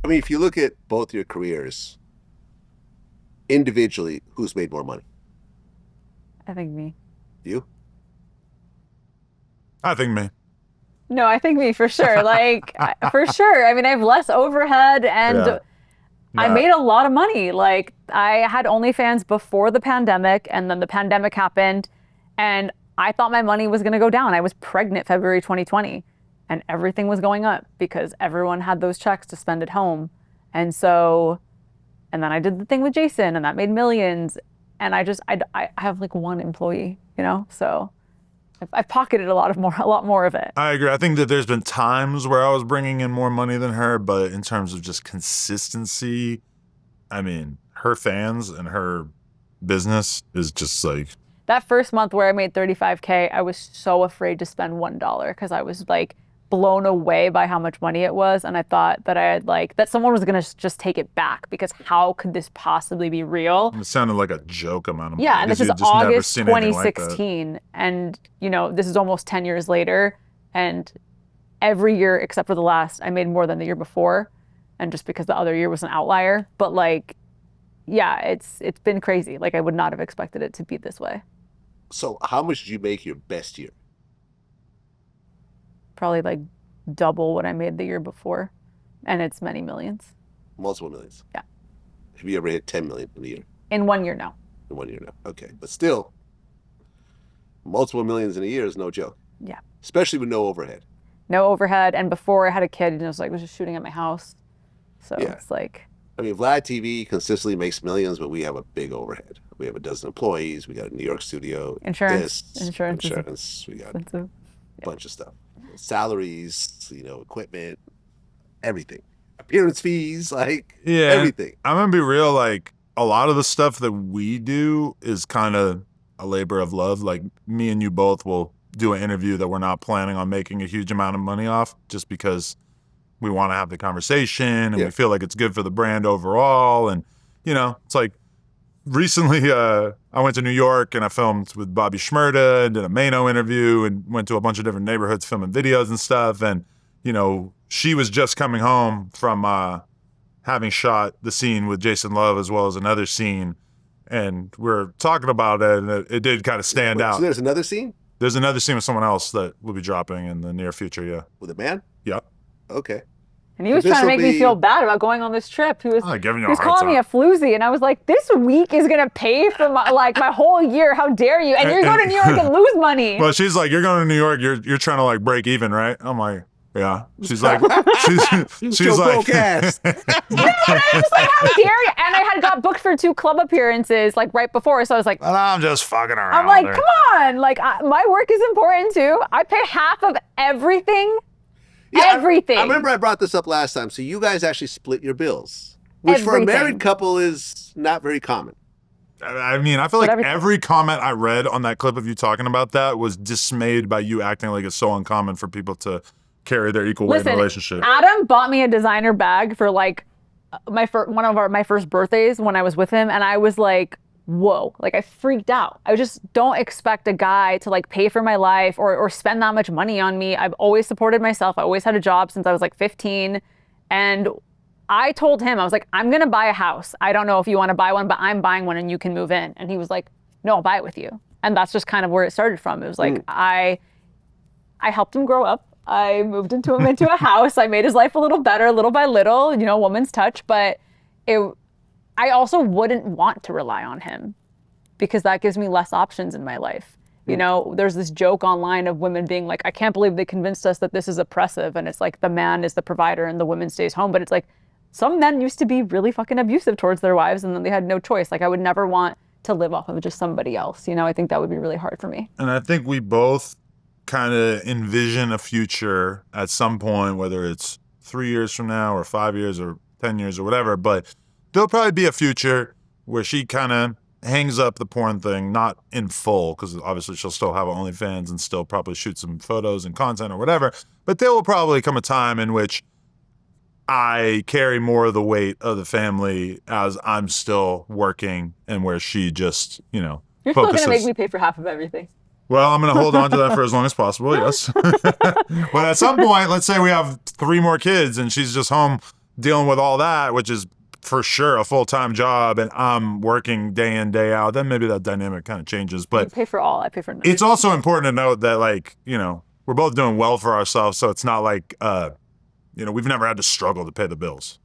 I mean, if you look at both your careers individually, who's made more money? I think me. You? I think me. No, I think me for sure. For sure. I mean, I have less overhead Yeah. and I Nah. made a lot of money. Like, I had OnlyFans before the pandemic, and then the pandemic happened, and I thought my money was going to go down. I was pregnant February 2020, and everything was going up because everyone had those checks to spend at home. And so, and then I did the thing with Jason, and that made millions. And I have like one employee, so I've pocketed a lot more of it. I agree. I think that there's been times where I was bringing in more money than her, but in terms of just consistency, I mean, her fans and her business is just like, That first month where I made 35K, I was so afraid to spend $1 because I was like blown away by how much money it was. And I thought that that someone was going to just take it back because how could this possibly be real? it sounded like a joke amount of money. Yeah. And this because is you had just never August seen anything like that. 2016. And, this is almost 10 years later. And every year except for the last, I made more than the year before. And just because the other year was an outlier. But yeah, it's been crazy. Like I would not have expected it to be this way. So how much did you make your best year? Probably like double what I made the year before. And it's many millions. Multiple millions. Yeah. Have you ever hit 10 million in a year? In 1 year, no. In 1 year now. Okay. But still, multiple millions in a year is no joke. Yeah. Especially with no overhead. No overhead. And before I had a kid, it was just shooting at my house. So Yeah. it's like, I mean, Vlad TV consistently makes millions, but we have a big overhead. We have a dozen employees. We got a New York studio. Insurance. This, Insurance. We got expensive. a bunch of stuff. Salaries, equipment, everything. Appearance fees, Yeah. everything. I'm going to be real, like, a lot of the stuff that we do is kind of a labor of love. Like, me and you both will do an interview that we're not planning on making a huge amount of money off just because we want to have the conversation and Yeah. we feel like it's good for the brand overall. And, it's like recently I went to New York and I filmed with Bobby Shmurda and did a Mano interview and went to a bunch of different neighborhoods filming videos and stuff. And, she was just coming home from having shot the scene with Jason Love as well as another scene. And we're talking about it and it did kind of stand out. So there's another scene There's another scene with someone else that will be dropping in the near future, yeah. with a man? Yeah. Okay. And he was So trying to this'll make me be- feel bad about going on this trip. He was giving you he was a hard calling me a time. floozy, and I was like, "This week is gonna pay for my whole year. How dare you? And you're going to New York and lose money." Well, she's like, you're going to New York, you're trying to like break even, right? I'm like, yeah. She's like, she's Still like, broke ass. No, and I was like, "How dare you?" And I had got booked for 2 club appearances like right before, so I was like, well, I'm just fucking around. "I'm like, there. come on! Like my work is important too. I pay half of everything." Everything. I remember I brought this up last time. So you guys actually split your bills, which for a Everything. married couple is not very common. I mean, I feel like everything. every comment I read on that clip of you talking about that was dismayed by you acting like it's so uncommon for people to carry their equal weight in a relationship. Adam bought me a designer bag for like my first birthdays when I was with him, and I was like, whoa, like I freaked out. I just don't expect a guy to like pay for my life or spend that much money on me. I've always supported myself. I always had a job since I was like 15. And I told him, I was like, I'm gonna buy a house. I don't know if you want to buy one, but I'm buying one and you can move in. And he was like, no, I'll buy it with you. And that's just kind of where it started from. It was like, I helped him grow up. I moved him into a house. I made his life a little better, little by little, woman's touch. But I also wouldn't want to rely on him because that gives me less options in my life. There's this joke online of women being like, I can't believe they convinced us that this is oppressive. And it's like the man is the provider and the woman stays home. But it's like some men used to be really fucking abusive towards their wives and then they had no choice. Like I would never want to live off of just somebody else. I think that would be really hard for me. And I think we both kind of envision a future at some point, whether it's 3 years from now or 5 years or 10 years or whatever, but there'll probably be a future where she kind of hangs up the porn thing, not in full, because obviously she'll still have OnlyFans and still probably shoot some photos and content or whatever. But there will probably come a time in which I carry more of the weight of the family as I'm still working and where she just, You're focuses. still going to make me pay for half of everything. Well, I'm going to hold on to that for as long as possible, yes. But at some point, let's say we have 3 more kids and she's just home, dealing with all that, which is for sure a full-time job, and I'm working day in, day out, then maybe that dynamic kind of changes. You But pay for all. I pay for none. it's also important to note that, like, you know, we're both doing well for ourselves, so it's not like, you know, we've never had to struggle to pay the bills.